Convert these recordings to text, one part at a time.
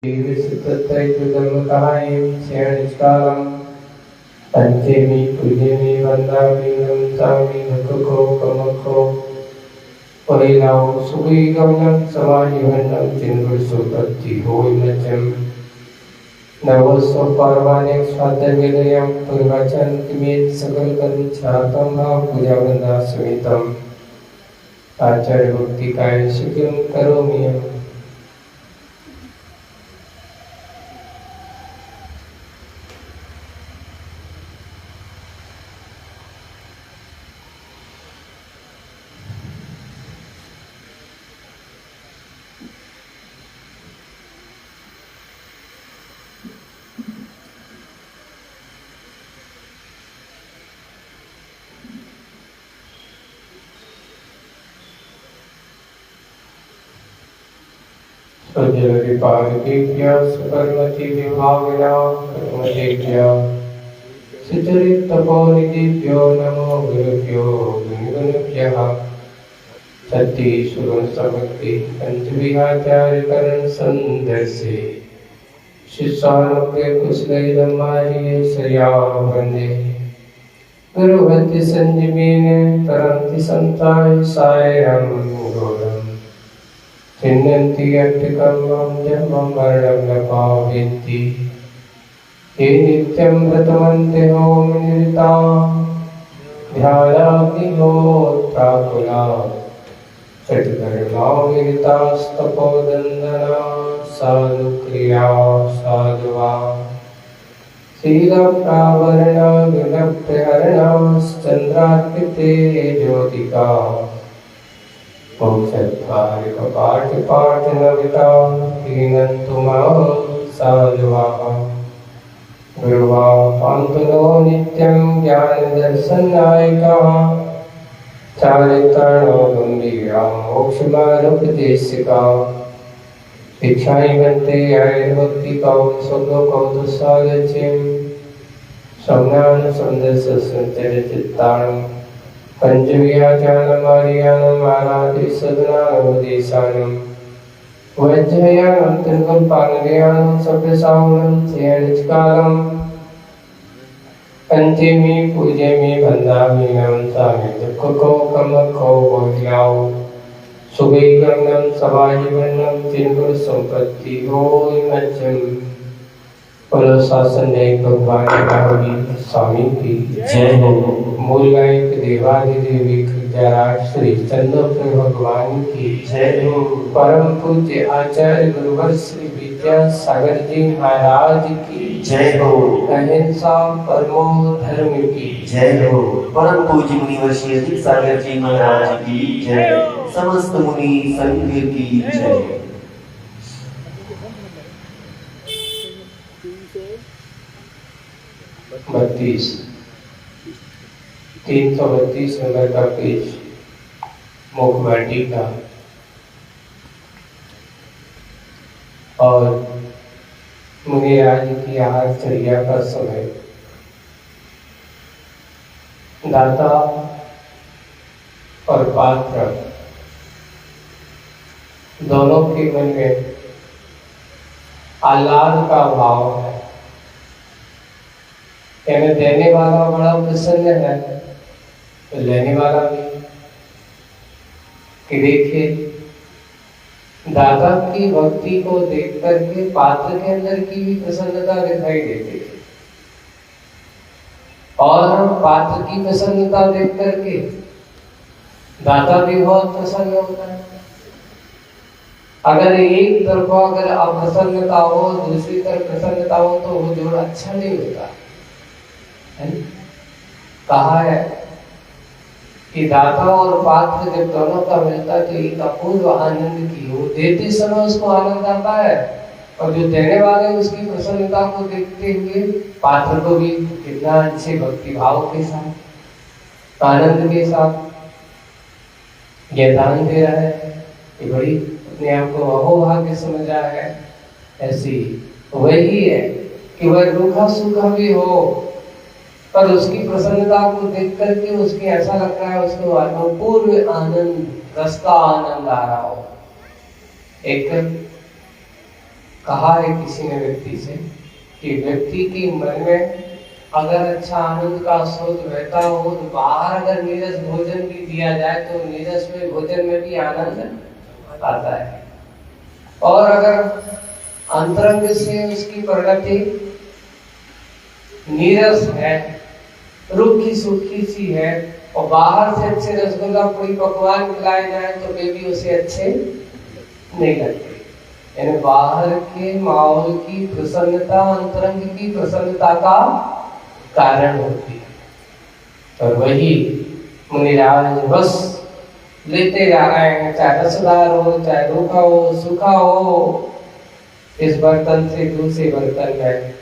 पंचमी पूजनी वंदामि नमसामि नखो कमखो पहिलाओ सुखी गमनं समाजीवनं चिन्वसुपत्ति होइनचम नवसो पर्वाणे स्वादविलयं पूर्वचन किमेत सकल कंचातम पूजा वंदा समितम आचार्य भक्ति काय शिखिम करोमि सुजलविपादिभ्यः सुपर्णतिविभागिना कर्मतेभ्यः सुचरितपोनिधिभ्यो नमो गुरुभ्यो गुरुभ्यः सतीसुरसमक्ति पंचविहाचार्यकरण संदर्शे शिष्यानुग्रह कुशलैलमार्ये श्रिया वन्दे गुरुवन्ति संजीवेन तरन्ति संताय सायं गौरम् चिन्नन्ति अट्टिकम्मं जन्मं मरणं न पावयन्ति ये नित्यं व्रतवन्ते होमनिरता ध्यानाग्निहोत्राकुला षट्कर्माविरतास्तपोदन्दना साधुक्रिया साधुवा शीलप्रावरणा गुणप्रहरणाश्चन्द्रार्पिते ज्योतिका पाठ साधुवा गुरुवा पान्तुनो नित्यं ज्ञानदर्शननायकः चारित्रणो गम्भीरा मोक्षमार्गोपदेशिका शिक्षायन्ते आयुर्भक्तिकौ सुखकौतुसागच्यं संज्ञानसन्दर्शसञ्चरचित्तानं पंचविहाचारमार्याणम् आराधि सदनानवदेशानं वज्रयानं त्रिकल्पानलयानं सभ्यसावनं शयनचकारं पंचमी पूजमी वन्दामि नमसामि दुःखको कमखो बोधियाओ सुखीगमनं समाजीवनं चिन्मयसम्पत्ति होइनचम बोलो शासन न्याय भगवान स्वामी की जय हो। मूल गायक देवादिदेवी कृत्याराज श्री चंद्रपुर भगवान की जय हो। परम पूज्य आचार्य गुरुवर श्री विद्यासागर जी महाराज की जय हो। अहिंसा परमो धर्म की जय हो। परम पूज्य मुनिवर श्री सागर जी महाराज की जय। समस्त मुनि संघ की जय। 332 नंबर का पेज मुखमंडी का। और मुनिराज की आहारचर्या का समय। दाता और पात्र दोनों के मन में आह्लाद का भाव है। यानी देने वाला बड़ा प्रसन्न है तो लेने वाला भी। कि देखिए दाता की भक्ति को देख करके पात्र के अंदर की भी प्रसन्नता दिखाई देती है और हम पात्र की प्रसन्नता देख करके दाता भी बहुत प्रसन्न होता है। अगर एक तरफा अगर अप्रसन्नता हो दूसरी तरफ प्रसन्नता हो तो वो जोड़ अच्छा नहीं होता। कहा है कि दाता और पात्र जब दोनों का मिलता तो एक अपूर्व आनंद की हो। देते समय उसको आनंद आता है और जो देने वाले उसकी प्रसन्नता को देखते हुए पात्र को भी कितना अच्छे भक्ति भाव के साथ आनंद के साथ यह दान दे रहा है। ये बड़ी अपने आप को अहोभाग्य समझा है। ऐसी वही है कि वह रूखा सूखा भी हो पर उसकी प्रसन्नता को देख करके उसके ऐसा लगता है उसको पूर्व आनंद रस का आनंद आ रहा हो। एक कहा है किसी ने व्यक्ति से कि व्यक्ति के मन में अगर अच्छा आनंद का स्रोत बहता हो तो बाहर अगर नीरस भोजन भी दिया जाए तो नीरस में भोजन में भी आनंद आता है। और अगर अंतरंग से उसकी प्रगति नीरस है, रूखी सूखी सी है, और बाहर से अच्छे रसगुल्ला पूरी पकवान खिलाए जाए तो वे भी उसे अच्छे नहीं लगते। यानी बाहर के माहौल की प्रसन्नता अंतरंग की प्रसन्नता का कारण होती है। और वही मुनिराज बस लेते जा रहे हैं, चाहे रसदार हो, चाहे रूखा हो, सूखा हो, इस बर्तन से दूसरे बर्तन में।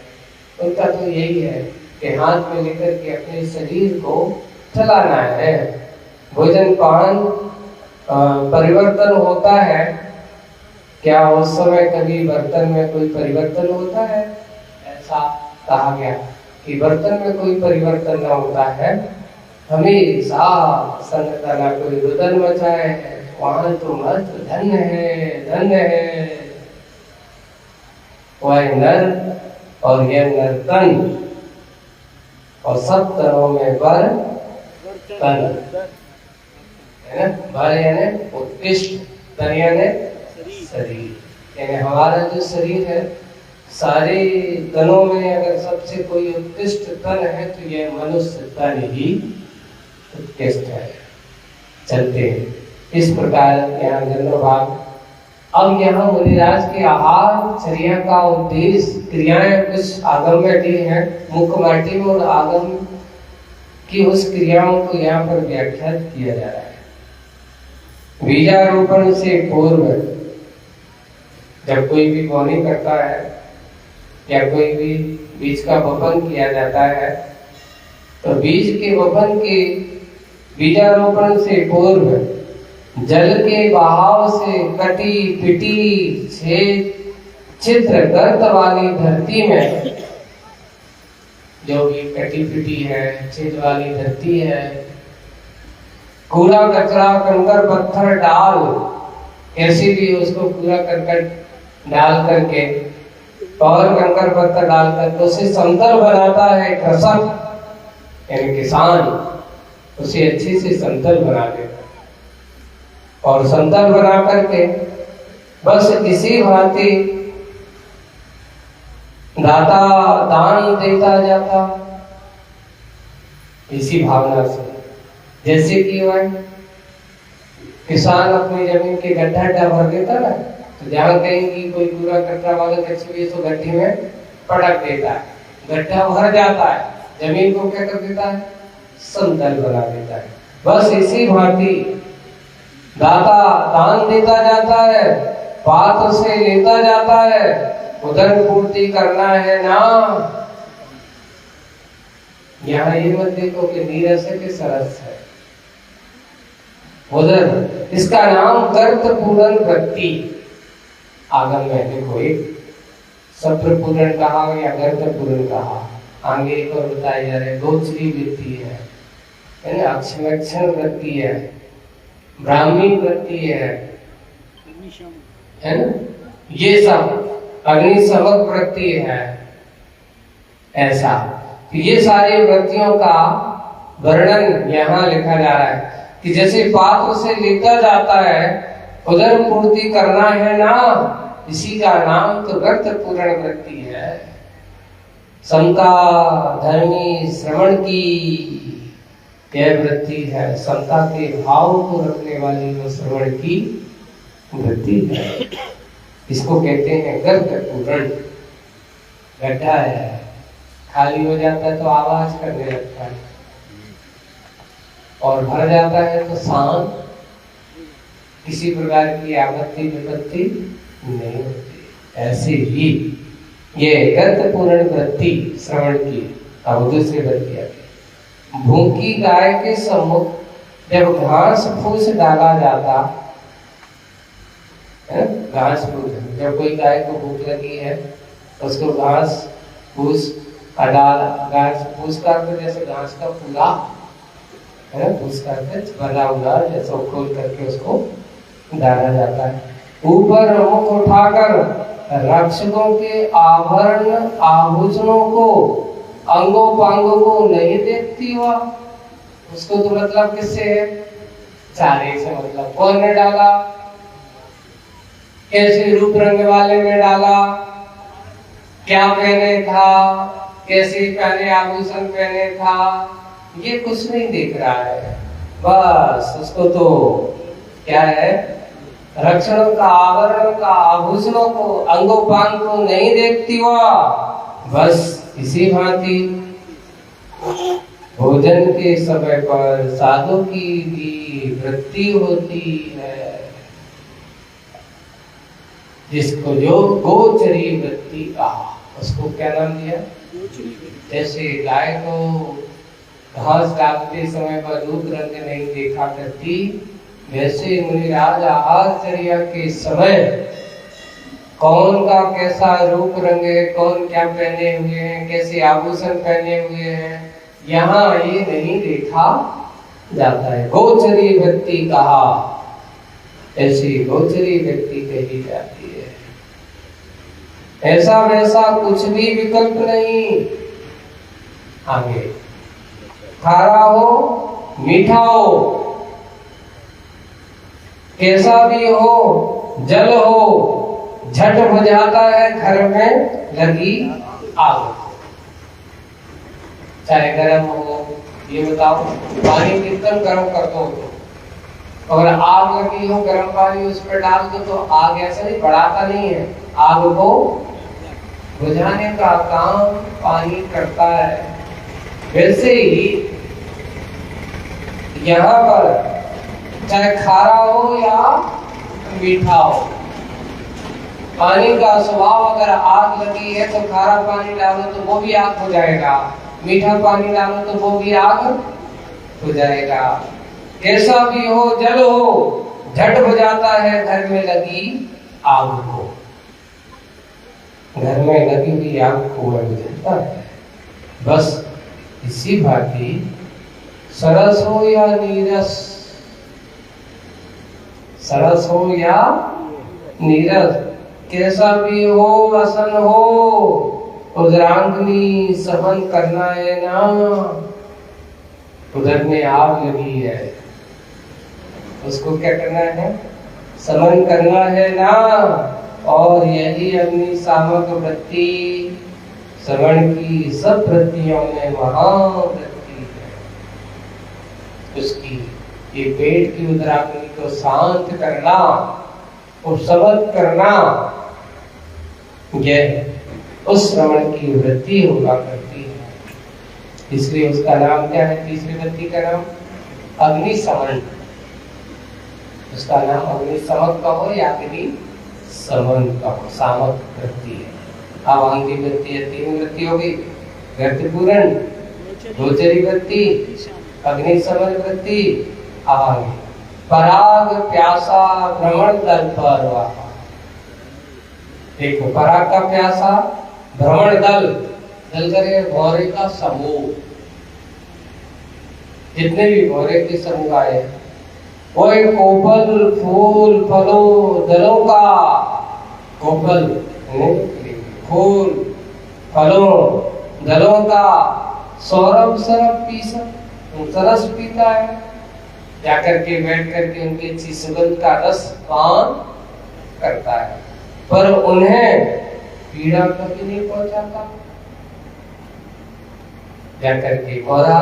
उनका तो यही है कि हाथ में लेकर के अपने शरीर को चलाना है। भोजन पान परिवर्तन होता है क्या? उस समय कभी बर्तन में कोई परिवर्तन होता है? ऐसा कहा गया कि बर्तन में कोई परिवर्तन न होता है, हमेशा संगतना कोई रुदन मचाए है, वहां तो मत धन्य है, धन्य है वह नर और यह नर्तन, और सब तनों में बर तन है ना। बर यानी उत्कृष्ट, तन यानी शरीर। यानी हमारा जो शरीर है, सारे तनों में अगर सबसे कोई उत्कृष्ट तन है तो यह मनुष्य तन ही उत्कृष्ट है। चलते हैं इस प्रकार यहाँ चंद्रभाग। अब यहाँ मुनिराज के आहार चर्या का उद्देश्य क्रियाएं कुछ आगम में दी है, मुख्य माटी और आगम की उस क्रियाओं को यहाँ पर व्याख्यात किया जा रहा है। बीजारोपण से पूर्व जब कोई भी बोनी करता है या कोई भी बीज का वपन किया जाता है तो बीज के वपन के बीजारोपण से पूर्व जल के बहाव से कटी पिटी छिद्र गर्त वाली धरती में, जो भी कटी पिटी है, छिद्र वाली धरती है, कूड़ा कचरा कंकर पत्थर डाल, कैसी भी उसको कूड़ा करकट डाल करके और कंकर पत्थर डाल करके उसे समतल बनाता है कृषक यानी किसान, उसे अच्छे से समतल बना देता है। और समतल बना करके बस इसी भांति दाता दान देता जाता, इसी भावना से। जैसे कि वह किसान अपनी जमीन के गड्ढा भर देता ना, तो जहाँ कहीं की कोई कूड़ा कचरा वाला कच्ची भी तो गड्ढे में पटक देता है, गड्ढा भर जाता है, जमीन को क्या कर देता है? समतल बना देता है। बस इसी भांति दाता दान देता जाता है, पात्र से लेता जाता है, उधर पूर्ति करना है ना। यहाँ ये मत देखो कि नीरस है कि सरस है, उधर इसका नाम गर्त पूरण वृत्ति आगम में देखो, एक सप्र पूरण कहा या गर्त पूरण कहा। आगे एक और बताया जा रहा है गोचरी वृत्ति है, अक्षर वृत्ति है, ब्राह्मी वृत्ति है ना, ये सब अग्निशमक वृत्ति है। ऐसा ये सारी वृत्तियों का वर्णन यहाँ लिखा जा रहा है कि जैसे पात्र से लेता जाता है उधर पूर्ति करना है ना, इसी का नाम तो गर्त पूर्ण वृत्ति है। समता धर्मी श्रवण की यह वृत्ति है, समता के भाव को रखने वाली वो श्रवण की वृत्ति है। इसको कहते हैं गर्त पूर्ण। गड्ढा है, खाली हो जाता है तो आवाज करने लगता है, और भर जाता है तो शांत, किसी प्रकार की आपत्ति विपत्ति नहीं होती। ऐसे ही ये गर्त पूर्ण वृत्ति श्रवण की अब दूसरे वृत्ति आती। भूखी गाय के सम्मुख जब घास फूस डाला जाता है, घास फूस, जब कोई गाय को भूख लगी है उसको घास फूस डाल, घास फूस का जैसे घास का पूरा है ना, फूस करके बना हुआ जैसे खोल करके उसको डाला जाता है। ऊपर मुख उठाकर रक्षकों के आभरण आभूषणों को अंगोपांगों को नहीं देखती हुआ, उसको तो मतलब किससे है? चारे से मतलब। कौन ने डाला? कैसे रूप रंग वाले ने डाला? क्या पहने था? कैसे पहने आभूषण पहने था? ये कुछ नहीं देख रहा है। बस उसको तो क्या है? रक्षणों का आवरण का आभूषणों को अंगोपांग को नहीं देखती हुआ, बस इसी भांति भोजन के समय पर साधु की भी वृत्ति होती है, जिसको जो गोचरी वृत्ति कहा। उसको क्या नाम दिया? जैसे गाय को घास डालते समय पर रूप रंग नहीं देखा करती, वैसे मुनिराज आहारचर्या के समय कौन का कैसा रूप रंग है, कौन क्या पहने हुए हैं, कैसे आभूषण पहने हुए हैं, यहाँ ये नहीं देखा जाता है। गोचरी व्यक्ति कहा, ऐसी गोचरी व्यक्ति कही जाती है। ऐसा वैसा कुछ भी विकल्प नहीं। आगे खारा हो मीठा हो, कैसा भी हो, जल हो, झट हो जाता है घर में लगी आग। चाहे गर्म हो, ये बताओ पानी कितना गर्म कर दो, और आग लगी हो गर्म पानी उस पर डाल दो तो आग ऐसा नहीं बढ़ाता नहीं है, आग को बुझाने का काम पानी करता है। वैसे ही यहाँ पर चाहे खारा हो या मीठा हो, पानी का स्वभाव अगर आग लगी है तो खारा पानी डालो तो वो भी आग हो जाएगा, मीठा पानी डालो तो वो भी आग हो जाएगा। कैसा भी हो, जल हो, झट हो जाता है घर में लगी आग को। घर में लगी हुई आग को बुझ जाता है। बस इसी भांति सरस हो या नीरस, सरस हो या नीरस, कैसा भी हो, असन हो, उदरांगनी सहन करना है ना। उधर में आग लगी है, उसको क्या करना है? समन करना है ना। और यही अग्नि सामक वृत्ति श्रवण की सब वृत्तियों में महावृत्ति है। उसकी ये पेट की उदराग्नि को शांत करना और समत करना, यह उस श्रवण की वृत्ति होगा करती है। इसलिए उसका नाम क्या है? तीसरी वृत्ति का नाम अग्नि समन। उसका नाम अग्नि समक का हो या अग्नि समन का हो, सामक वृत्ति है। अवांगी वृत्ति है, तीन वृत्ति होगी, व्यक्ति पूरण, गोचरी वृत्ति, अग्नि समन वृत्ति, अवांगी। पराग प्यासा भ्रमण दल पर वाहा। देखो पराग का प्यासा, भ्रमण दल, दल करे भौरे का समूह, जितने भी भौरे के समूह आए, वो एक कोपल फूल फलों दलों का, कोपल फूल फलों दलों का सौरभ सरभ पीसा, सरस पीता है, जाकर के बैठ करके उनकी अच्छी सुगंध का रस पान करता है, पर उन्हें पीड़ा कभी नहीं पहुंचाता। जाकर के पौधा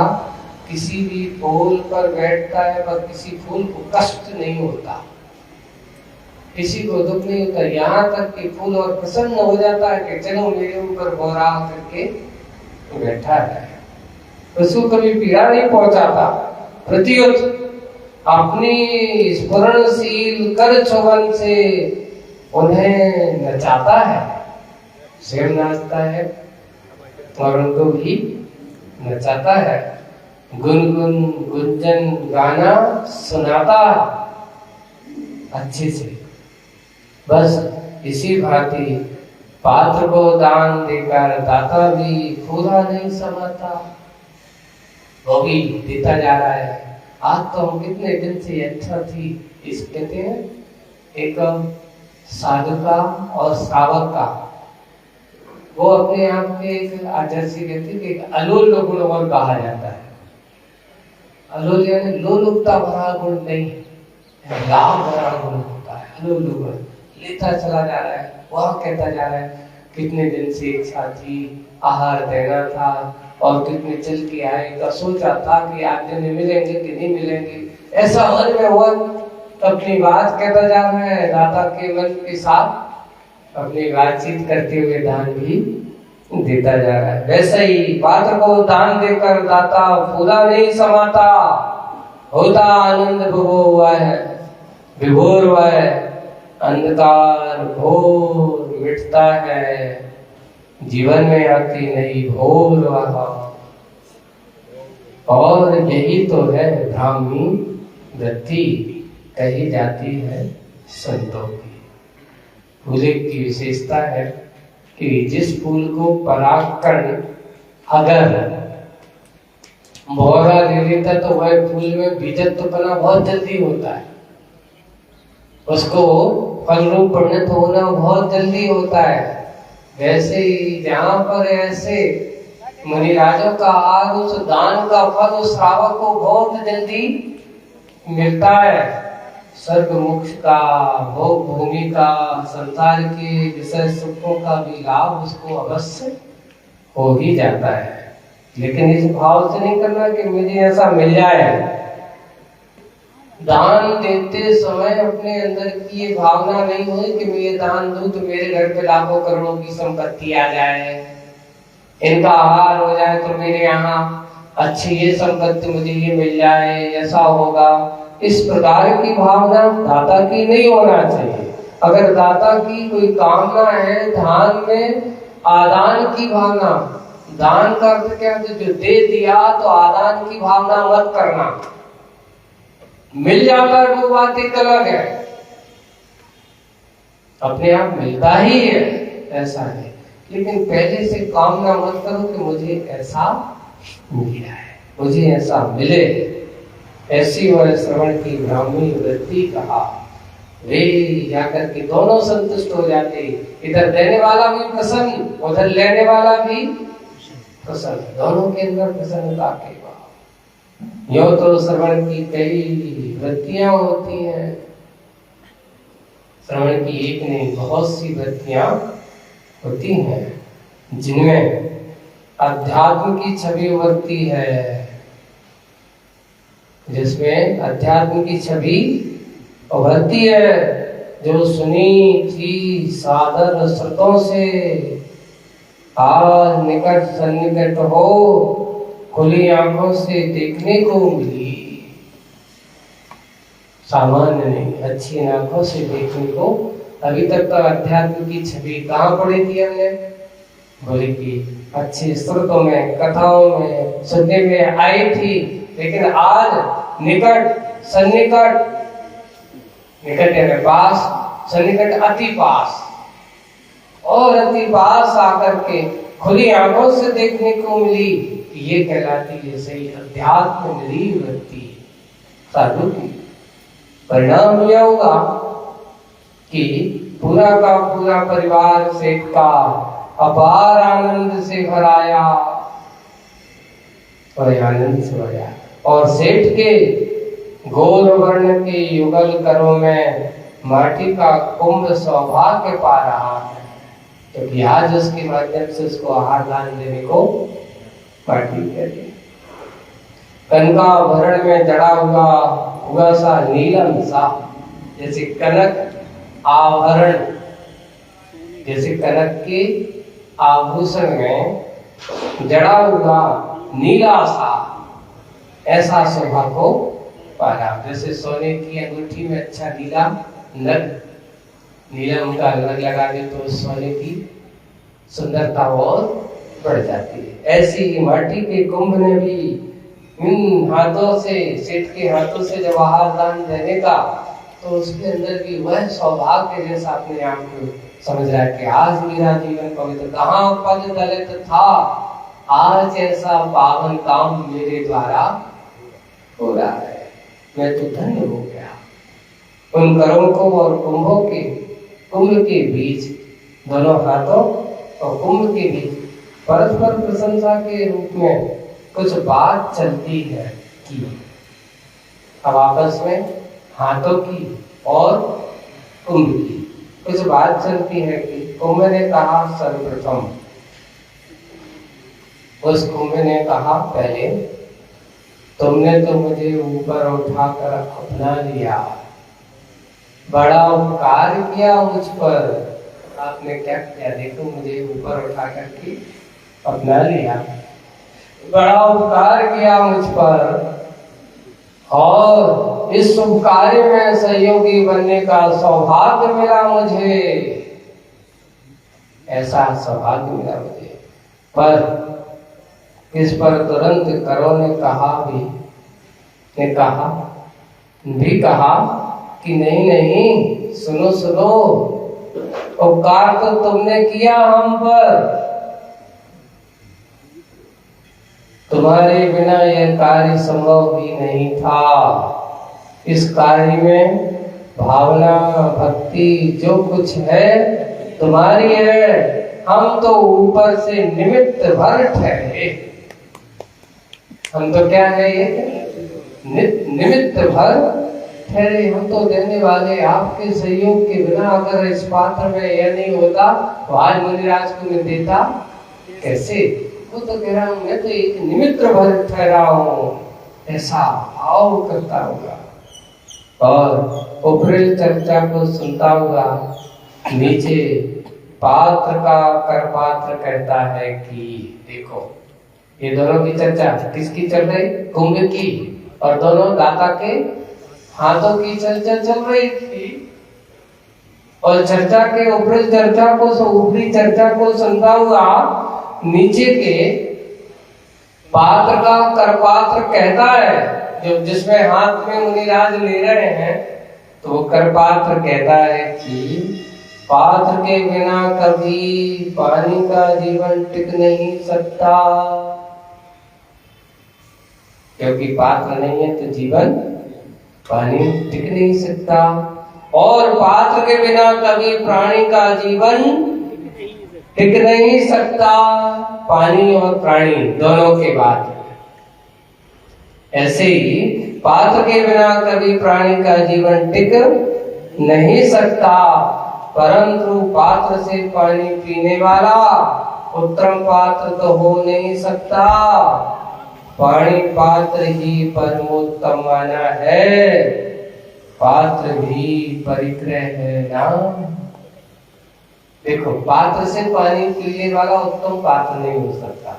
किसी भी फूल पर बैठता है पर किसी फूल को कष्ट नहीं होता, किसी को दुख नहीं होता, यहाँ तक कि फूल और प्रसन्न हो जाता है कि चलो मेरे ऊपर बोरा करके बैठा है। उसको कभी पीड़ा नहीं पहुंचाता, प्रत्युत अपनी स्फुरणशील कर चौवन से उन्हें नचाता है, स्वयं नाचता है और उनको भी नचाता है, गुनगुन गुंजन गाना सुनाता अच्छे से। बस इसी भांति पात्र को दान देकर दाता भी पूरा नहीं समाता, वो भी देता जा रहा है। आज तो हम कितने दिन से अच्छा थी, इस कहते हैं एक साधुका और श्रावक का वो अपने आप में एक आदर्शी कहते कि एक अलोल गुण और कहा जाता है। अलोल यानी लोलुपता भरा गुण नहीं, लाभ भरा गुण होता है। अलोल गुण लेता चला जा रहा है, वह कहता जा रहा है कितने दिन से एक साथी आहार देना था और कितने चल के आएगा, सोचा था कि आज दिन मिलेंगे कि नहीं मिलेंगे, ऐसा मन में हुआ अपनी बात कहता जा रहा है। दाता के मन के साथ अपनी बातचीत करते हुए दान भी देता जा रहा है। वैसे ही पात्र को दान देकर दाता पूरा नहीं समाता, होता आनंद विभोर हुआ है, अंधकार घोर मिटता है, जीवन में आती नई भोर वहा। और यही तो है ब्राह्मी वृत्ति कही जाती है संतों की। फूल की विशेषता है कि जिस फूल को परागकण अगर भौरा ले लेता तो वह फूल में बीजत्वपना बहुत जल्दी होता है, उसको फल रूप परिणत होना बहुत जल्दी होता है। वैसे ही जहाँ पर ऐसे मुनिराजों का आग उस दान का फल उस श्रावक को बहुत जल्दी मिलता है। स्वर्ग मोक्ष का, भोग भूमि का, संसार के विषय सुखों का भी लाभ उसको अवश्य हो ही जाता है। लेकिन इस भाव से नहीं करना कि मुझे ऐसा मिल जाए। दान देते समय अपने अंदर की ये भावना नहीं हो कि मैं ये दान दूं तो मेरे घर पे लाखों करोड़ों की संपत्ति आ जाए, इनका आहार हो जाए तो मेरे यहाँ अच्छी ये संपत्ति मुझे ये मिल जाए, ऐसा होगा। इस प्रकार की भावना दाता की नहीं होना चाहिए। अगर दाता की कोई कामना है दान में आदान की भावना, दान का अर्थ क्या है? जो दे दिया तो आदान की भावना मत करना। मिल जाता है वो बात एक अलग है, अपने आप मिलता ही है ऐसा है, लेकिन पहले से कामना मत करो कि मुझे ऐसा मिला है, मुझे ऐसा मिले। ऐसी वह श्रवण की ब्राह्मणी वृत्ति कहा। वे जाकर के दोनों संतुष्ट हो जाते, इधर देने वाला भी प्रसन्न, उधर लेने वाला भी प्रसन्न, दोनों के अंदर प्रसन्नता के भाव। यो तो श्रवण की कई वृत्तियां होती हैं, श्रवण की एक नहीं बहुत सी वृत्तियां होती हैं, जिनमें अध्यात्म की छवि उभरती है, जिसमें अध्यात्म की छवि उभरती है, जो सुनी थी सादर श्रुतों से आज निकट सन्निकट हो खुली आंखों से देखने को मिली। सामान्य नहीं, अच्छी आंखों से देखने को। अभी तक तो अध्यात्म की छवि कहाँ पड़ी थी हमने? बोले कि अच्छे स्रोतों में, कथाओं में सुनने में आई थी, लेकिन आज निकट सन्निकट, निकट यानी पास, सन्निकट अति पास, और अति पास आकर के खुली आंखों से देखने को मिली। ये कहलाती है सही अध्यात्म निरीह वृत्ति साधु की। परिणाम यह होगा कि पूरा का पूरा परिवार सेठ का अपार आनंद से भराया, और आनंद से भराया, और सेठ के गोल वर्ण के युगल करों में माटी का कुंभ सौभाग्य पा रहा है, क्योंकि आज उसके माध्यम से उसको आहार दान देने को माटी कहते हैं। कनकाभरण में जड़ा हुआ सा नीलम सा, जैसे कनक आभरण, जैसे कनक के आभूषण में जड़ा हुआ नीला सा, ऐसा शोभा को पाया। जैसे सोने की अंगूठी में अच्छा नीला नग, नीलम का नग लगा दे तो सोने की सुंदरता और बढ़ जाती है। ऐसी ही माटी के कुंभ ने भी इन हाथों से, सेठ के हाथों से जब आहार दान देने का, तो उसके अंदर भी वह सौभाग्य जैसा अपने आप को समझ रहा है कि आज मेरा जीवन पवित्र, कहाँ पद दलित था, आज ऐसा पावन काम मेरे द्वारा हो रहा है, मैं तो धन्य हो गया। उन करों को और कुंभों के कुंभ के बीच, दोनों हाथों और कुंभ के बीच परस्पर प्रशंसा के रूप में कुछ बात चलती है कि अब आपस में हाथों की और कुंभ की कुछ बात चलती है कि कुंभ ने कहा सर्वप्रथम, उस कुंभ ने कहा पहले, तुमने तो मुझे ऊपर उठाकर अपना लिया, बड़ा उपकार किया मुझ पर। आपने क्या किया, देखो मुझे ऊपर उठा करके अपना लिया, बड़ा उपकार किया मुझ पर, और इस शुभ कार्य में सहयोगी बनने का सौभाग्य मिला मुझे, ऐसा सौभाग्य मिला मुझे। पर इस पर तुरंत करो ने कहा कि नहीं नहीं, सुनो सुनो, उपकार तो तुमने किया हम पर, तुम्हारे बिना यह कार्य संभव ही नहीं था। इस कार्य में भावना भक्ति जो कुछ है तुम्हारी है, हम तो ऊपर से निमित्त भर ठहरे। हम तो क्या है, ये निमित्त भर ठहरे, हम तो देने वाले। आपके सहयोग के बिना अगर इस पात्र में यह नहीं होता तो आज मुनिराज को मैं देता कैसे? वो तो कह रहा हूँ मैं तो एक निमित्त भर ठहरा हूँ, ऐसा भाव करता होगा और ऊपरी चर्चा को सुनता होगा। नीचे पात्र का कर पात्र कहता है कि देखो, ये दोनों की चर्चा किसकी चल रही? कुंभ की, और दोनों दाता के हाथों की चर्चा चल रही थी। और चर्चा के ऊपरी चर्चा को सुनता हुआ नीचे के पात्र का कर पात्र कहता है, जो जिसमें हाथ में मुनिराज ले रहे हैं, तो वो कर पात्र कहता है कि पात्र के बिना कभी पानी का जीवन टिक नहीं सकता, क्योंकि पात्र नहीं है तो जीवन पानी टिक नहीं सकता। और पात्र के बिना कभी प्राणी का जीवन टिक नहीं सकता, पानी और प्राणी दोनों के बाद। ऐसे ही पात्र के बिना कभी प्राणी का जीवन टिक नहीं सकता, परंतु पात्र से पानी पीने वाला उत्तम पात्र तो हो नहीं सकता। पानी पात्र ही परमोत्तम माना है, पात्र भी परिग्रह है ना। देखो, पात्र से पानी पीने वाला उत्तम पात्र नहीं हो सकता।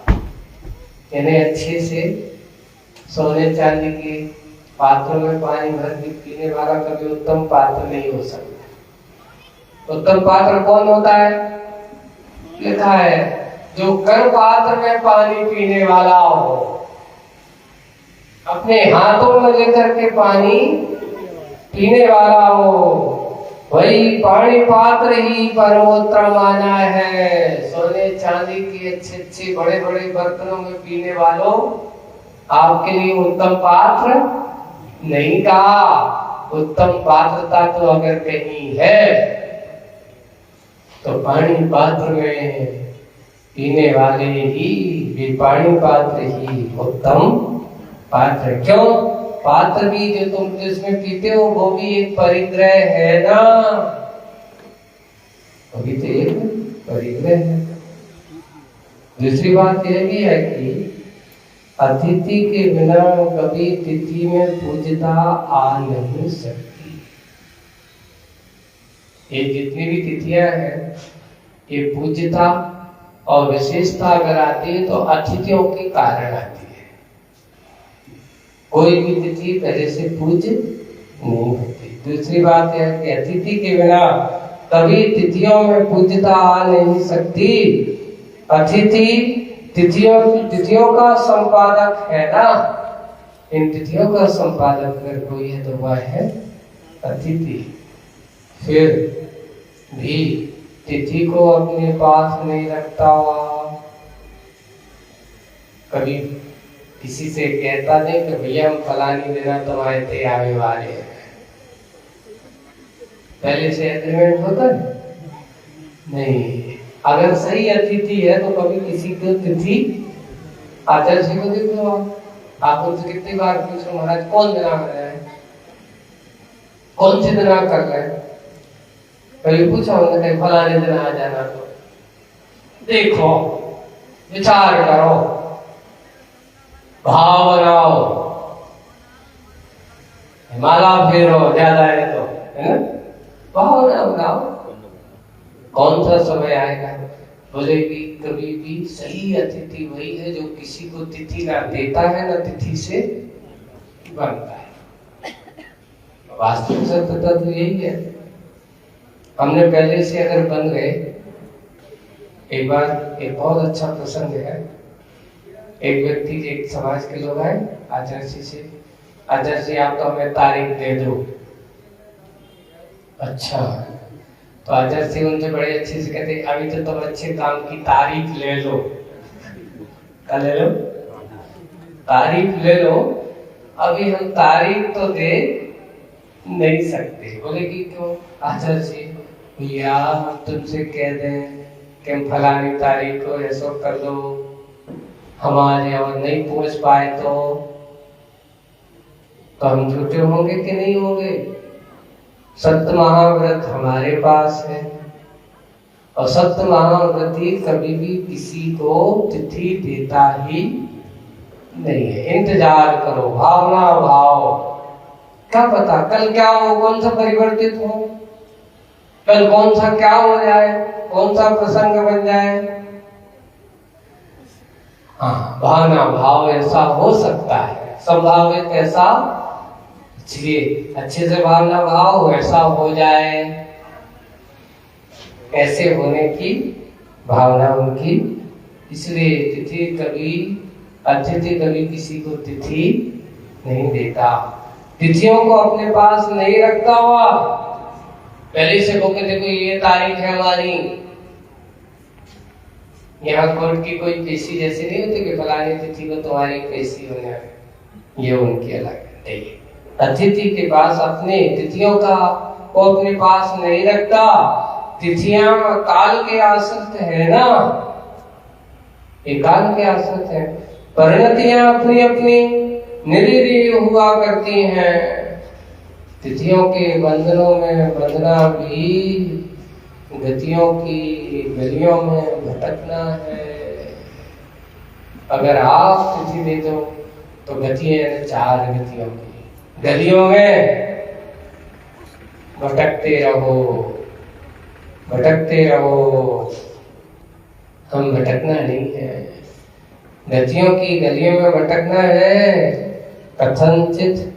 यानी अच्छे से सोने चांदी के पात्रों में पानी भर के पीने वाला कभी उत्तम पात्र नहीं हो सकता। उत्तम पात्र कौन होता है? लिखा है जो कर पात्र में पानी पीने वाला हो, अपने हाथों में लेकर के पानी पीने वाला हो, वही पानी पात्र ही परमोत्तम माना है। सोने चांदी के अच्छे अच्छे बड़े बड़े बर्तनों में पीने वालों, आपके लिए उत्तम पात्र नहीं कहा। उत्तम पात्रता तो अगर कहीं है तो पानी पात्र में पीने वाले ही, वे पानी पात्र ही उत्तम पात्र। क्यों? पात्र भी जो तुम जिसमें पीते हो वो भी एक परिग्रह है ना, अभी तो एक परिग्रह है। दूसरी बात यह भी है कि अतिथि के बिना कभी तिथि में पूज्यता आ नहीं सकती। ये जितनी भी तिथियां हैं, ये पूज्यता और विशेषता अगर आती है तो अतिथियों के कारण आती है। कोई भी तिथि पहले से पूज्य नहीं होती। दूसरी बात है कि अतिथि के बिना कभी तिथियों में पूज्यता आ नहीं सकती। अतिथि तिथियों का संपादक है ना, इन तिथियों का संपादक अगर कोई है तो वह है अतिथि। फिर भी तिथि को अपने पास नहीं रखता हुआ, कभी किसी से कहता नहीं कि भैया हम फलानी देना तुम्हारे थे आवे वाले हैं, पहले से एग्रीमेंट होता है नहीं। अगर सही अतिथि है तो कभी किसी को तिथि आचार्य जी को देख लो। आप उनसे कितनी बार पूछो महाराज कौन दिन आ रहा है, कौन से दिन कर रहे हैं, कभी पूछा उन्होंने कहीं फलाने दिन आ जाना। तो देखो, विचार करो, भाव बनाओ, माला फेरो, ज्यादा है तो, है ना, भाव ना बनाओ। कौन सा समय आएगा? बोले कि कभी भी सही अतिथि वही है जो किसी को तिथि ना देता है ना तिथि से बनता है। वास्तविक सत्यता तो यही है। हमने पहले से अगर बन गए, एक बार एक बहुत अच्छा प्रसंग है। एक व्यक्ति, एक समाज के लोग आए आचार्य जी से, आचार्य जी आप तो हमें तारीख दे दो। अच्छा, तो आचार्य जी उनसे बड़े अच्छे से कहते अभी तो तुम अच्छे काम की तारीख ले लो। क्या ले लो? तारीख ले लो। अभी हम तारीख तो दे नहीं सकते। बोले कि क्यों? आचार्य जी भैया हम तुमसे कह दें कि हम फलानी तारीख को ऐसा कर लो, हमारे यहाँ नहीं पहुंच पाए तो हम झूठे होंगे कि नहीं होंगे? सत्य महाव्रत हमारे पास है और सत्य महाव्रती कभी भी किसी को तिथि देता ही नहीं है। इंतजार करो, भावना भाव, क्या पता कल क्या हो, कौन सा परिवर्तित हो, कल कौन सा क्या हो जाए, कौन सा प्रसंग बन जाए। हाँ, भावना भाव ऐसा हो सकता है, संभावित ऐसा, इसलिए अच्छे से भावना भाव ऐसा हो जाए, ऐसे होने की भावना उनकी। इसलिए तिथि कभी, अतिथि कभी किसी को तिथि नहीं देता, तिथियों को अपने पास नहीं रखता हुआ पहले से को देखो ये तारीख है हमारी। यहाँ कोर्ट की कोई पेशी जैसी नहीं होती कि फलानी तिथि को तुम्हारी पेशी होने है, ये उनकी अलग है। अतिथि के पास अपने तिथियों का वो अपने पास नहीं रखता। तिथियां काल के आश्रित है ना, ये काल के आश्रित है। परिणतियां अपनी अपनी निरीह हुआ करती हैं। तिथियों के बंधनों में बंधना भी गतियों की गलियों में भटकना है। अगर आप तिथि दे दो तो गतियां 4 गतियों की गलियों में भटकते रहो, भटकते रहो। हम भटकना नहीं है, गतियों की गलियों में भटकना है। कथनचित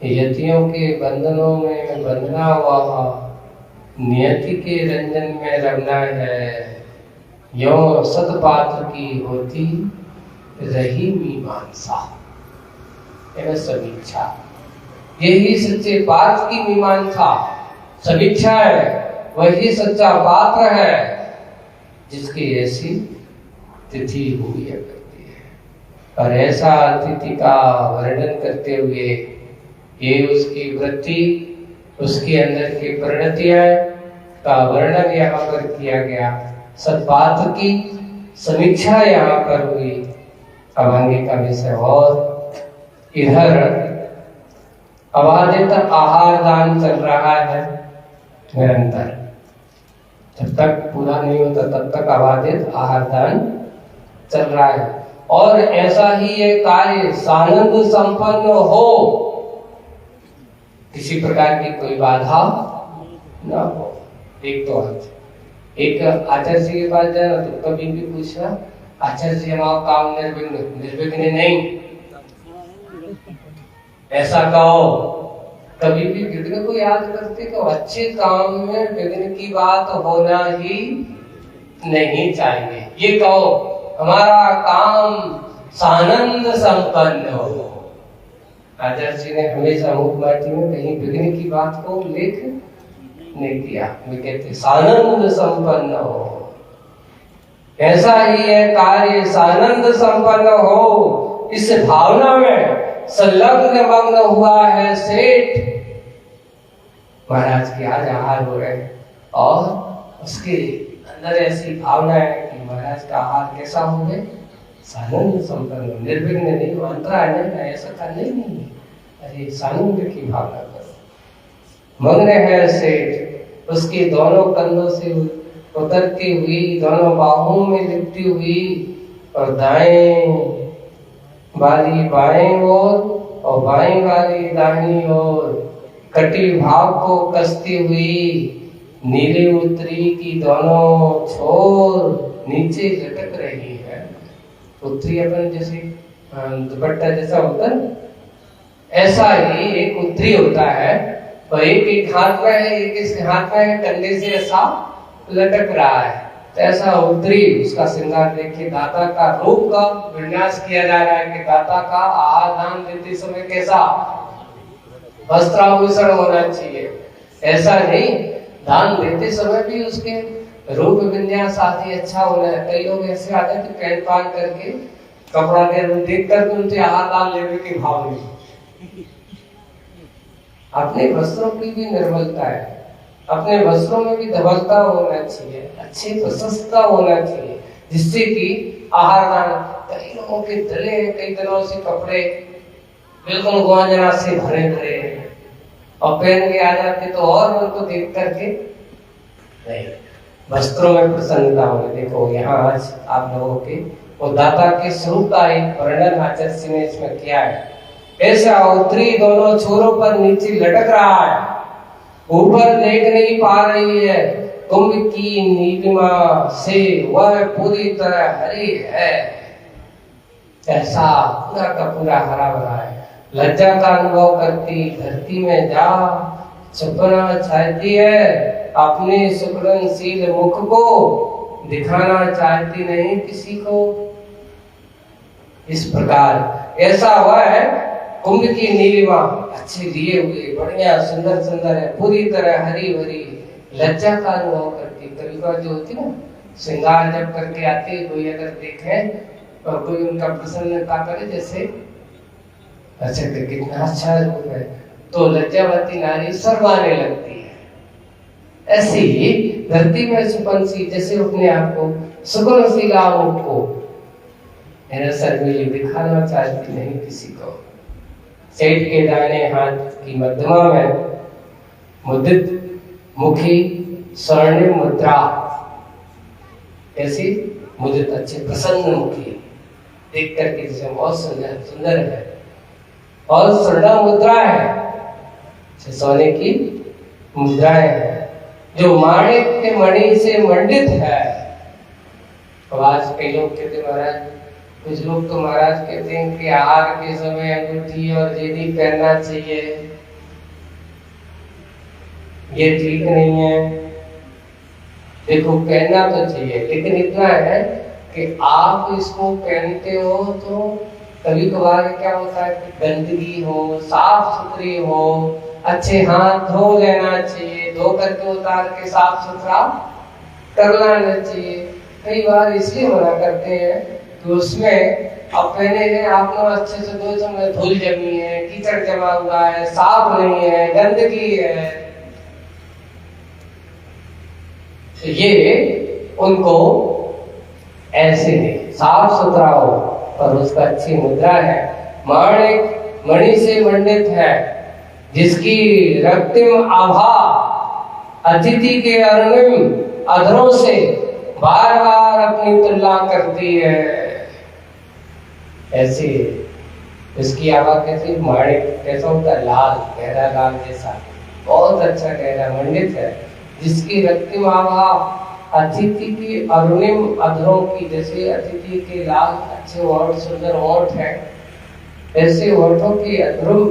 यतियों के बंधनों में बंधना हुआ, नियति के रंजन में रमना है। यो सदपात्र की होती रही मीमांसा, समीक्षा। यही सच्चे पात्र की मीमांसा, समीक्षा है। वही सच्चा पात्र है जिसकी ऐसी तिथि हुई करती है। और ऐसा तिथि का वर्णन करते हुए ये उसकी वृत्ति, उसके अंदर की परिणतियां का वर्णन यहाँ पर किया गया। सत्पात्र की समीक्षा यहाँ पर हुई। अब आगे का विषय और इधर अबाधित आहार दान चल रहा है निरंतर। जब तक पूरा नहीं होता तब तक अबाधित आहार दान चल रहा है। और ऐसा ही ये कार्य सानंद संपन्न हो, किसी प्रकार की कोई बाधा ना हो। एक तो एक आचार्य जी के पास जाना तो कभी भी पूछना, आचार्य जी हमारा काम निर्विघ्न, निर्विघ्न नहीं ऐसा कहो। कभी भी विघ्न को याद करते तो अच्छे काम में विघ्न की बात होना ही नहीं चाहिए। ये कहो हमारा काम सानंद संपन्न हो। आचार्य जी ने हमेशा मुखमाटी में कहीं विघ्न की बात को उल्लेख नहीं किया। वे कहते सानंद संपन्न हो। ऐसा ही है कार्य सानंद संपन्न हो। इस भावना में संलग्न मग्न हुआ है सेठ। महाराज के आज आहार हो रहे हैं और उसके अंदर ऐसी भावना है कि महाराज का आहार कैसा हो गए, सानंद संपन्न, निर्विघ्न नहीं, मंत्रा नहीं, ऐसा करना ही नहीं है। अरे सानंद की भावना करो। मग्न है सेठ, उसके दोनों कंधों से उतरती हुई, दोनों बाहों में लिपटी हुई, और दाएं वाली बाएं और बाएं वाली दाहिनी ओर कटी भाग को कसती हुई नीली उत्तरी की दोनों छोर नीचे लटक रही है। उत्तरी अपन जैसे दुपट्टा जैसा होता है, ऐसा ही एक उत्तरी होता है, और एक हाथ में है, एक इस हाथ में है, कंधे से ऐसा लटक रहा है। तो ऐसा उत्तरी उसका श्रृंगार देखिए, दाता का रूप का विन्यास किया जा रहा है कि दाता का आहार दान देते समय कैसा वस्त्राभूषण होना चाहिए। ऐसा नहीं, दान देते समय भी उसके रूप विन्यास आदि अच्छा होना है। कई लोग ऐसे आते हैं कि पहन पान करके कपड़ा देख कर उनसे आहार दान लेने की भाव नहीं। अपने वस्त्रों की भी निर्मलता है, अपने वस्त्रों में भी धवलता होना चाहिए, अच्छी प्रशस्तता होना चाहिए, जिससे कि आहार दान। कई लोगों के दले कई दिनों से कपड़े बिल्कुल गुआंजना से भरे भरे और पहन के आ जाते, तो और उनको देख करके नहीं, वस्त्रों में प्रसन्नता होगी। देखो यहाँ आज आप लोगों के वो दाता के स्वरूप का एक वर्णन आचार्य ने इसमें किया है। ऐसा उत्तरी दोनों छोरों पर नीचे लटक रहा है, ऊपर देख नहीं पा रही है, कुंभ की नीलिमा से वह पूरी तरह हरी है। ऐसा पूरा का पूरा हरा भरा है। लज्जा का अनुभव करती धरती में जा छुपना चाहती है, अपने सुकरणशील मुख को दिखाना चाहती नहीं किसी को। इस प्रकार ऐसा हुआ है, कुंभ की नीलिमा अच्छे लिए हुए बढ़िया सुंदर सुंदर है, पूरी तरह हरी भरी, लज्जा का अनुभव करती। कभी कभी जो होती ना, श्रृंगार जब करके आती, कोई अगर देखे और कोई उनका प्रसन्नता करे, जैसे अच्छा कितना अच्छा रूप है, तो लज्जावती नारी शर्माने लगती है। ऐसी ही धरती में सुपन सी, जैसे अपने आप को सुकूनशीला रूप को मेरा शर्मीली दिखाना चाहती नहीं किसी को। सेठ के दाहिने हाथ की मध्यमा में मुद्रित मुखी स्वर्णिम मुद्रा, ऐसी मुद्रित अच्छे प्रसन्न मुखी, देख करके जैसे बहुत सुंदर सुंदर है, और स्वर्ण मुद्रा है, सोने की मुद्राएं हैं, जो माणिक के मणि से मंडित है। तो आज कई लोग कहते महाराज, कुछ लोग तो महाराज कहते हैं कि आहार के समय अंगूठी और जेदी पहनना चाहिए, ये ठीक नहीं है। देखो पहनना तो चाहिए, लेकिन इतना है कि आप इसको पहनते हो तो कभी कभार क्या होता है कि गंदगी हो, साफ सुथरी हो, अच्छे हाथ धो लेना चाहिए, धो करके उतार के साफ सुथरा कर लेना चाहिए। कई बार इसलिए मना करते हैं कि उसमें आप पहने हैं, आप लोग अच्छे से दो समय धूल जमी है, कीचड़ जमा हुआ है, साफ नहीं है, गंदगी है, ये उनको ऐसे नहीं, साफ सुथरा हो पर उसका अच्छी मुद्रा है, माणिक मणि से मंडित है, जिसकी रक्तिम आभा अतिथि के अरुणिम अधरों से बार बार अपनी तुलना करती है। ऐसे इसकी आभा कैसी, माणिक कैसा होता है, लाल, गहरा लाल जैसा, बहुत अच्छा गहरा मंडित है, जिसकी रक्तिम आभा अतिथि की अरुणिम अधरों की, जैसे अतिथि के लाल अच्छे ओठ, सुंदर ओठ है, ऐसे ओठों की अधरों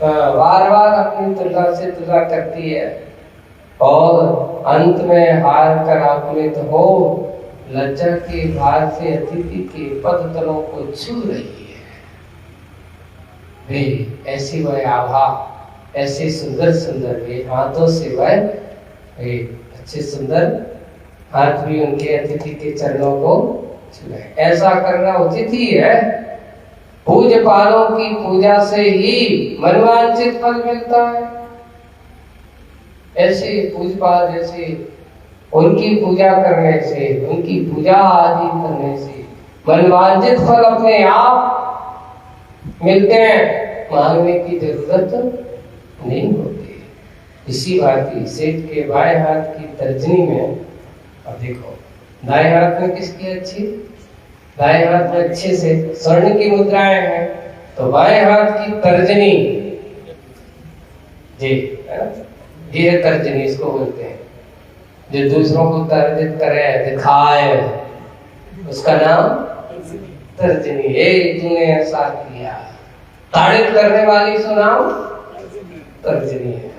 बार बार अपनी तुलना से तुलना करती है, और अंत में हार कर आकुलित हो लज्जा के भार से अतिथि के पद तलों को छू रही है। वे ऐसी वह आभा, ऐसे सुंदर सुंदर वे हाथों से वह अच्छे सुंदर हाथ भी उनके अतिथि के चरणों को छुए। ऐसा करना उचित ही है। पूज्य पालों की पूजा से ही मनवांछित फल मिलता है। ऐसे पूजपाठ जैसे उनकी पूजा करने से, उनकी पूजा आदि करने से मनवांछित फल अपने आप मिलते हैं, मांगने की जरूरत नहीं होती। इसी भांति सेठ के बाएं हाथ की तर्जनी में, अब देखो दाएं हाथ में किसकी अच्छी, दाएं हाथ में अच्छे से स्वर्ण की मुद्राएं हैं, तो बाएं हाथ की तर्जनी जी ये है तर्जनी, इसको बोलते हैं जो दूसरों को तर्जित करे, दिखाए, उसका नाम तर्जनी। तूने ऐसा किया, तारीफ करने वाली सुनाओ तर्जनी है।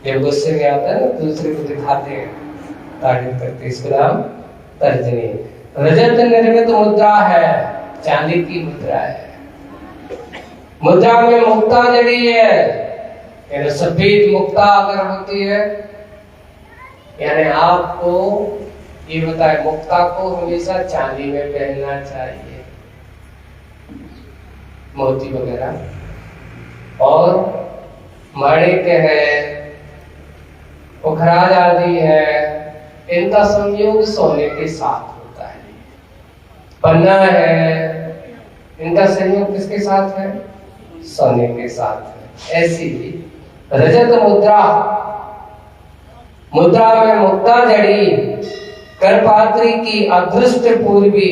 जब गुस्से में आता है ना, दूसरे को दिखाते हैं, तारीफ करते, इसका नाम तर्जनी। रजत निर्मित मुद्रा है, चांदी की मुद्रा है। मुद्रा में मुक्ता जड़ी है, यानी सफेद मुक्ता अगर होती है, यानी आपको ये बताए मुक्ता को हमेशा चांदी में पहनना चाहिए, मोती वगैरह। और माणिक है, पुखराज आदि है, इनका संयोग सोने के साथ होता है। पन्ना है, इनका संयोग किसके साथ है? सोने के साथ है। ऐसी ही रजत मुद्रा, मुद्रा में मुक्ता जड़ी, करपात्री की अदृष्ट पूर्वी,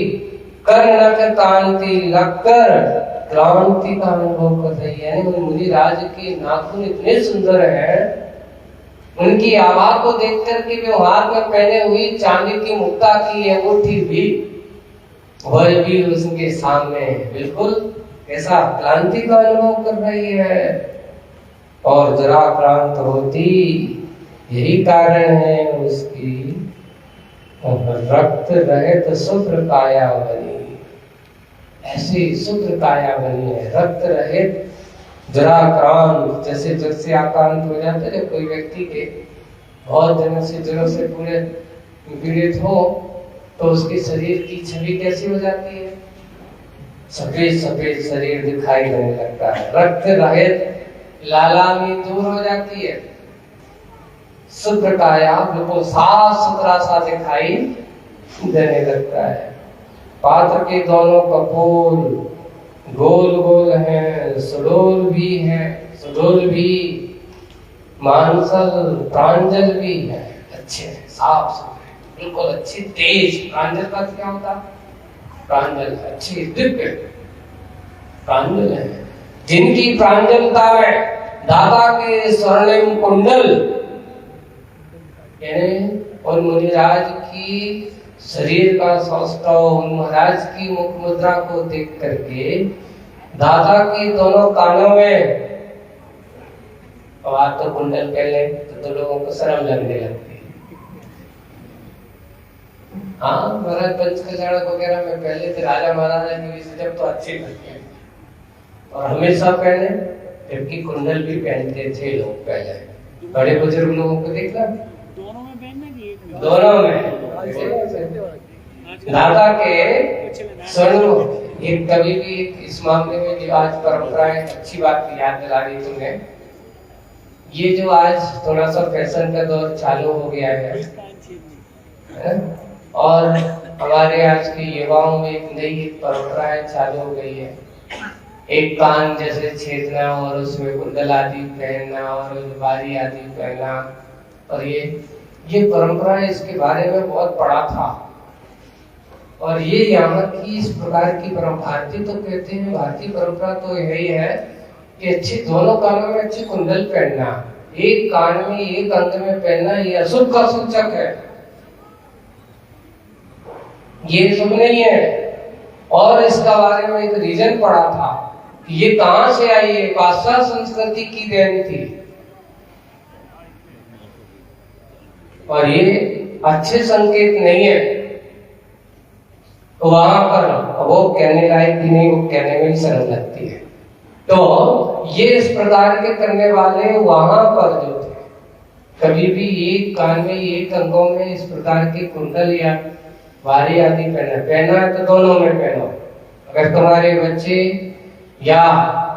कर्णक कांति लगकर क्रांति का अनुभव कर रही है। यानी मुनि राज के नाखून इतने सुंदर हैं, उनकी आभा को देख करके वे हाथ में पहने हुई चांदी की मुक्ता की अंगूठी भी, वह भी उसके सामने बिल्कुल ऐसा क्रांति का अनुभव कर रही है। और जरा क्रांत होती, यही कारण है उसकी रक्त रहित शुभ्र काया बनी। ऐसी शुभ्र काया बनी है, रक्त रहित, जरा क्रांत, जैसे जग से आक्रांत हो जाते हैं कोई व्यक्ति के बहुत दिनों से पूरे पीड़ित हो, तो उसके शरीर की छवि कैसी हो जाती है? सफेद सफेद शरीर दिखाई देने लगता है, रक्त रहित, लालामी दूर हो जाती है, शुभ्र काया बिल्कुल साफ सुथरा सा दिखाई देने लगता है। पात्र के दोनों कपोल गोल गोल हैं, सुडोल भी है, सुडोल भी, मांसल प्रांजल भी है, अच्छे साफ सुथरे बिल्कुल अच्छी तेज। प्रांजल का क्या होता? प्रांजल अच्छी दिव्य प्रांजल है, जिनकी प्रांजलता में दाता के स्वर्णिम कुंडल, यानी और मुनिराज की शरीर का सौष्ठव, महाराज की मुख मुद्रा को देख करके दाता के दोनों कानों में, और आप तो कुंडल पहले तो लोगों को शर्म लगने लगती है। हाँ, महाराज पंच कल्याण वगैरह में पहले थे, राजा महाराजा की जब तो अच्छे लगते हैं और हमेशा पहने, जबकि कुंडल भी पहनते थे लोग पहले। बड़े बुजुर्ग लोगों को देखना, दोनों में दाता के स्वर्ण। एक कभी भी इस मामले में जो आज परंपराएं, अच्छी बात याद दिला दी तुमने, ये जो आज थोड़ा सा फैशन का दौर चालू हो गया है और हमारे आज के युवाओं में एक नई परंपराएं चालू हो गई है, एक कान जैसे छेदना और उसमें कुंडल आदि पहनना और बारी आदि पहनना। और ये परंपरा, इसके बारे में बहुत पढ़ा था और ये यहाँ की इस प्रकार की परंपरा, भारतीय तो कहते हैं, भारतीय परंपरा तो यही है कि अच्छे दोनों कानों में अच्छे कुंडल पहनना, एक कान में एक अंग में पहनना, ये अशुभ का सूचक है, ये शुभ नहीं है। और इसका बारे में एक रीजन पढ़ा था कि ये कहां से आई है, पाश्चात्य संस्कृति की देन थी और ये अच्छे संकेत नहीं है। तो वहां पर वो कहने लायक भी नहीं, वो कहने में ही शर्म लगती है। तो ये इस प्रकार के करने वाले वहां पर जो थे, कभी भी एक कान में एक अंगों में इस प्रकार के कुंडल या वारी आदि पहना है तो दोनों में पहनो। अगर तुम्हारे बच्चे या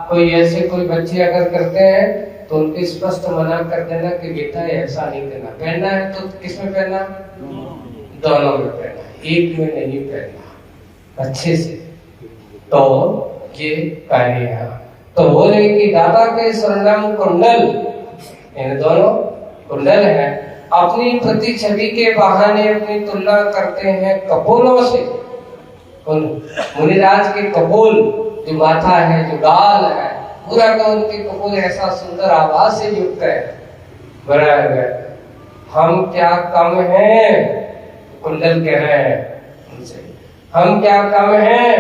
कोई ऐसे कोई बच्चे अगर करते हैं तो उनको स्पष्ट मना कर देना कि बेटा ऐसा नहीं करना, पहनना है तो किस में पहनना, दोनों में पहनना, एक में नहीं पहनना, अच्छे से। तो ये कार्य है। तो बोले कि दाता के स्वर्णम कुंडल, इन दोनों कुंडल है, अपनी प्रति छवि के बहाने अपनी तुलना करते हैं कपोलों से। मुनिराज के कपोल जो माथा है, जो गाल है, पूरा का उनके कपोल ऐसा सुंदर आवाज से युक्त है। बराबर हम क्या कम हैं, कुंडल कह रहे हैं उनसे, हम क्या कम हैं,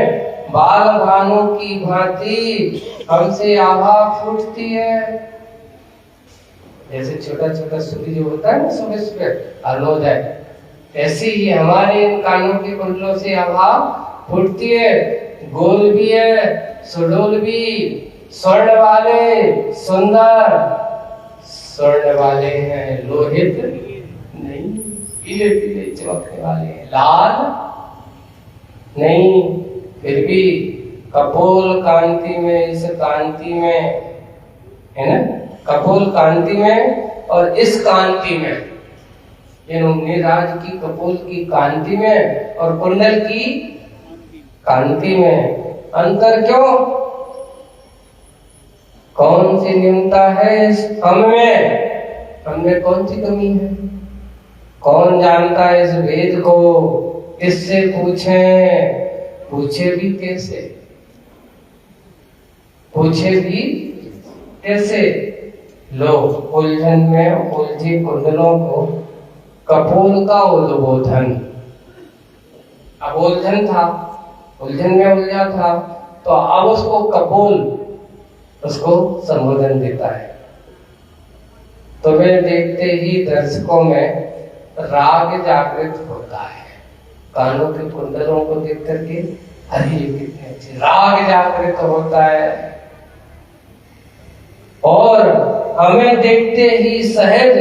बाल भानु की भांति हमसे आभा फूटती है। जैसे छोटा छोटा सूर्य जो होता है ना सुबह सुबह अरुणोदय, ऐसे ही हमारे इन कानों के कुंडलों से आभा फूटती है। गोल भी है, सुडोल भी, स्वर्ण वाले, सुंदर स्वर्ण वाले हैं, लोहित नहीं, पीले पीले चमकने वाले हैं, लाल नहीं, फिर भी कपोल कांति में, इस कांति में है ना, कपोल कांति में और इस कांति में, मुनिराज की कपोल की कांति में और कुंडल की कांति में अंतर क्यों, कौन सी न्यूनता है इस हमें कौन सी कमी है, कौन जानता है इस भेद को, किससे पूछें, पूछे भी कैसे, पूछे भी कैसे। लोग उलझन में उलझे कुंडलों को कपोल का उद्बोधन, अब उलझन था, उलझन में उलझा था, तो अब उसको कपोल उसको संबोधन देता है। तो वे देखते ही दर्शकों में राग जागृत होता है, कानों के कुंडलों को देख करके अरे कितने अच्छे, राग जागृत होता है। और हमें देखते ही सहज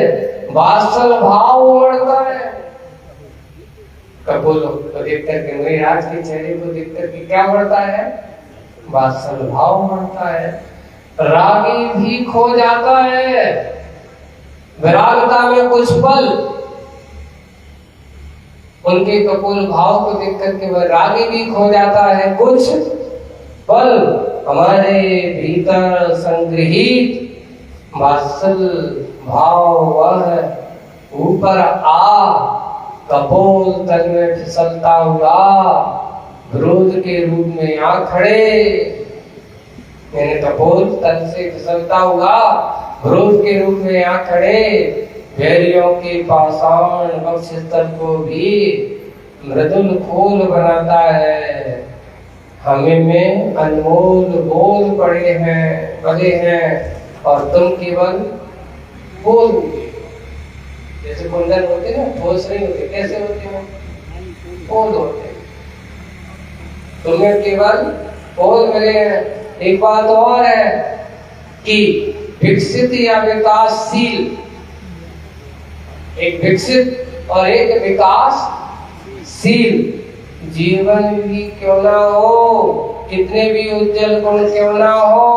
वात्सल भाव उमड़ता है। कपोलों को देख करके, मुनिराज के चेहरे को देख करके क्या बढ़ता है, वात्सल भाव बढ़ता है। रागी भी खो जाता है विरागता में कुछ पल, उनके कपोल भाव को देख करके वह रागी भी खो जाता है कुछ पल। हमारे भीतर संग्रहित वात्सल भाव वह ऊपर आ कपोल तल में फिसलता हुआ विरोध के रूप में आ खड़े, मैंने कपोल तल से फिसलता हुआ विरोध के रूप में आ खड़े, वैरियों के पाषाण वक्षस्थल को भी मृदुल खोल बनाता है। हमें में अनमोल बोल पड़े हैं और तुम केवल बोल, जैसे कुंडल होते ना, ठोस नहीं होते, कैसे होते हैं, बोल होते, तुम्हें केवल बोल मिले हैं। एक बात और है कि विकसित या विकासशील, एक विकसित और एक विकासशील जीवन भी क्यों ना हो, कितने भी उज्जवल गुण क्यों ना हो,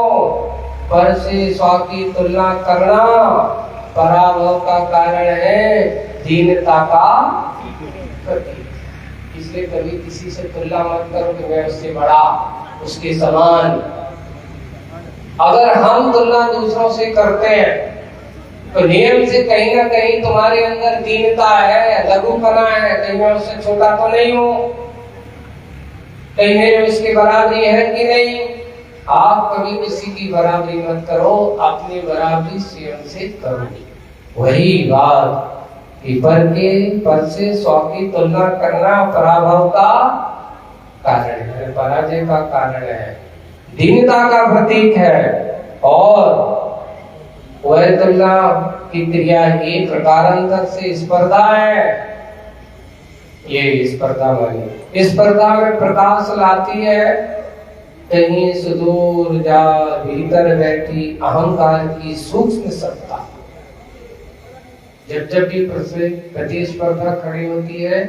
पर से स्व की तुलना करना पराभव का कारण है, दीनता का प्रतीक। इसलिए कभी किसी से तुलना मत करो कि मैं उससे बड़ा, उसके समान। अगर हम तुलना दूसरों से करते हैं तो नियम से कहीं ना कहीं तुम्हारे अंदर दीनता है, लघुपना है, कहीं मैं उससे छोटा तो नहीं हूं, कहीं मेरे उसके बराबरी है कि नहीं। आप कभी किसी की बराबरी मत करो, अपनी बराबरी स्वयं से करो। वही बात कि पर से स्व की तुलना करना पराभव का कारण है, पराजय का कारण है, दीनता का प्रतीक है। और वह तुलना की क्रिया ही प्रकारांतर से स्पर्धा है। ये स्पर्धा वाली, स्पर्धा में प्रकाश लाती है कहीं सुदूर जा भीतर बैठी अहंकार की सूक्ष्म सत्ता। जब भी प्रतिस्पर्धा खड़ी होती है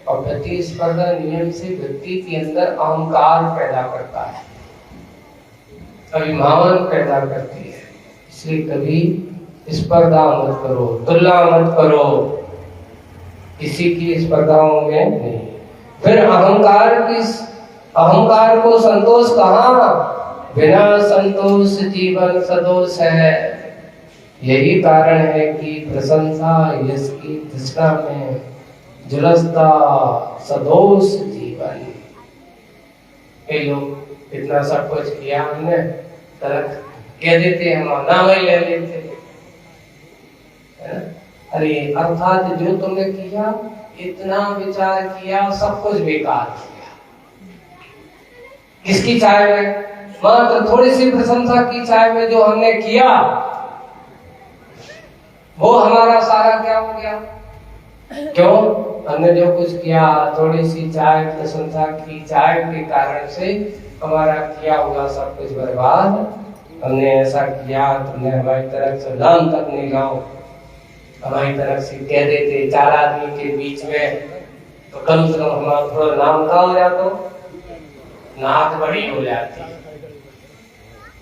और प्रतिस्पर्धा नियम से व्यक्ति के अंदर अहंकार पैदा करता है, अभिमान पैदा करती है, इसलिए कभी स्पर्धा मत करो, तुलना मत करो, किसी की स्पर्धाओं में नहीं। फिर अहंकार को संतोष कहाँ? बिना संतोष जीवन सदोष है। यही कारण है कि प्रशंसा यश की तृष्णा में झुलसता सदोष जीवन। कई लोग इतना सब कुछ किया हमने, तरक कह देते, हम नाम ही ले लेते, है ना? अरे अर्थात जो तुमने किया, इतना विचार किया, सब कुछ बेकार किया। किसकी चाय में? मात्र थोड़ी सी प्रशंसा की चाय में जो हमने किया, वो हमारा सारा क्या हो गया? क्यों? हमने जो कुछ किया, थोड़ी सी चाय, प्रशंसा की चाय के कारण से हमारा किया हुआ सब कुछ बर्बाद। हमने ऐसा किया, तुमने हमारी तरफ से नाम तक नहीं लाओ, हमारी तरफ से कह देते 4 आदमी के बीच में, तो कम से कम हमारा थोड़ा नाम का हो जाता, नाक बड़ी हो जाती,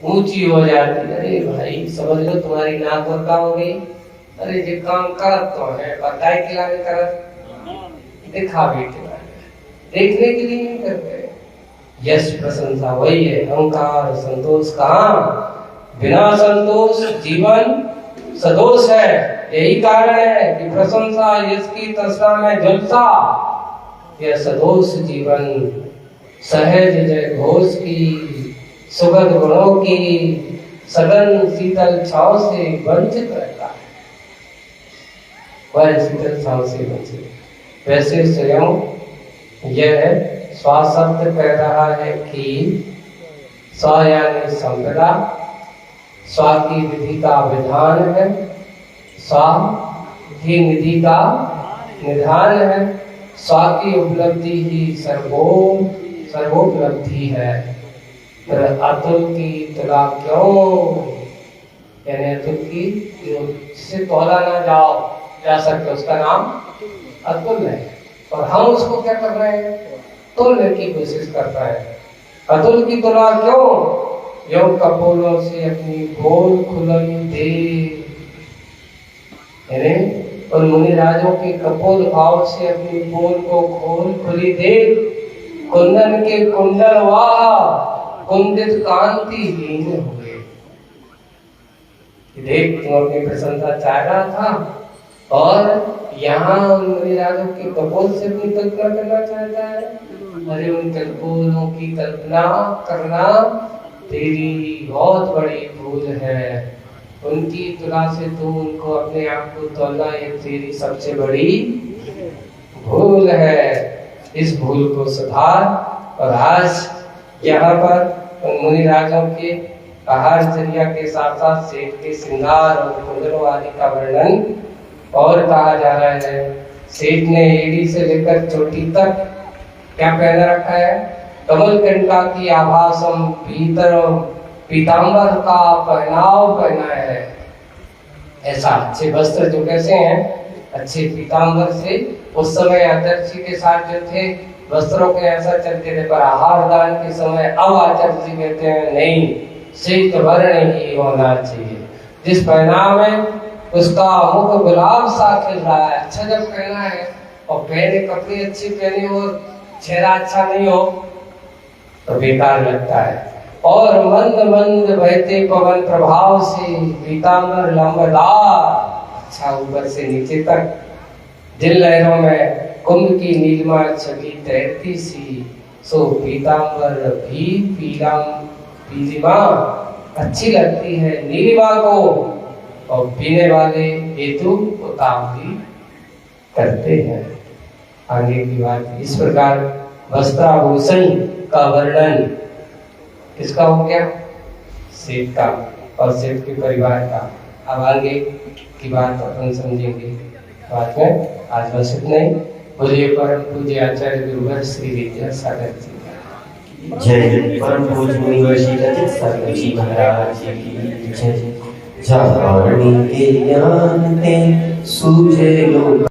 ऊंची हो जाती। अरे भाई समझ लो तुम्हारी नाक और का हो गई। अरे जो काम करत तो है, बताए के लाने करत, दिखावे के लाने, देखने के लिए नहीं करते। यश प्रशंसा वही है, अहंकार संतोष कहाँ? बिना संतोष जीवन सदोष है। यही कारण है कि प्रशंसा यश की तृष्णा में जलसा, यह सदोष जीवन सहज जय घोष की सुगंध गुणों की सघन शीतल छाव से वंचित रहता है। वह शीतल छाव से वंचित। वैसे स्वयं यह स्वाशब्द कह रहा है कि स्व यानी संपदा, स्व की विधि का विधान है, स्व की निधि का निधान है, स्व की उपलब्धि ही सर्वोपलब्धि है। अतुल की तुला क्यों? यानी अतुल की जिससे तोला ना जा सकते, उसका नाम अतुल है, और हम उसको क्या कर रहे हैं? तोलने की कोशिश कर रहे हैं। अतुल की तुला क्यों? योग कपोलों से अपनी खोल खुलई दे, और मुनि राजों के कपोल भाव से अपनी पोल को खोल खुली दे। कुंदन के कुंडल वाह कुंदित कांति लीन हुए। देख तुम अपनी प्रशंसा चाह रहा था, और यहाँ मुनि राजों के कपोल से अपनी कल्पना करना चाहता है। अरे उन कपोलों की कल्पना करना तेरी बहुत बड़ी भूल है। उनकी तुला से तू उनको अपने आप को तोलना, ये तेरी सबसे बड़ी भूल है। इस भूल को सुधार। और आज यहाँ पर मुनि राजों के आहारचर्या के साथ साथ सेठ के श्रृंगार और कुंडलों आदि का वर्णन और कहा जा रहा है। सेठ ने एड़ी से लेकर चोटी तक क्या पहन रखा है? कमल कंटा की आभासम भीतर पीतांबर का पहनाव पहना है। ऐसा अच्छे वस्त्र जो कैसे हैं? अच्छे पीतांबर से। उस समय आचार्य जी के साथ जो थे वस्त्रों के ऐसा चलते थे, पर आहार दान के समय अब आचार्य जी कहते हैं नहीं, श्वेत वर्ण ही होना चाहिए। जिस पहनाव में उसका मुख गुलाब सा खिल रहा है, अच्छा जब पहना है और पहने कपड़े अच्छे पहने और चेहरा अच्छा नहीं हो तो बेकार लगता है। और मंद मंद बहते पवन प्रभाव से पीतांबर लंबदार, अच्छा ऊपर से नीचे तक, जिन लहरों में कुंभ की नीलिमा छवि तैरती सी, सो पीतांबर भी पीलिमा अच्छी लगती है नीलिमा को, और पीने वाले हेतु उतावली करते हैं। आगे की बात इस प्रकार वस्त्राभूषण का वर्णन किसका हो गया? सेठ का और सेठ के परिवार का। अब आगे की बात अपन समझेंगे बाद में। आज बस इतना ही। बोलिए परम पूज्य आचार्य गुरुवर श्री विद्यासागर जी। जय परम पूज्य मुनिवर श्री विद्यासागर जी महाराज की जय। जानी के ज्ञान ते सूझे लोक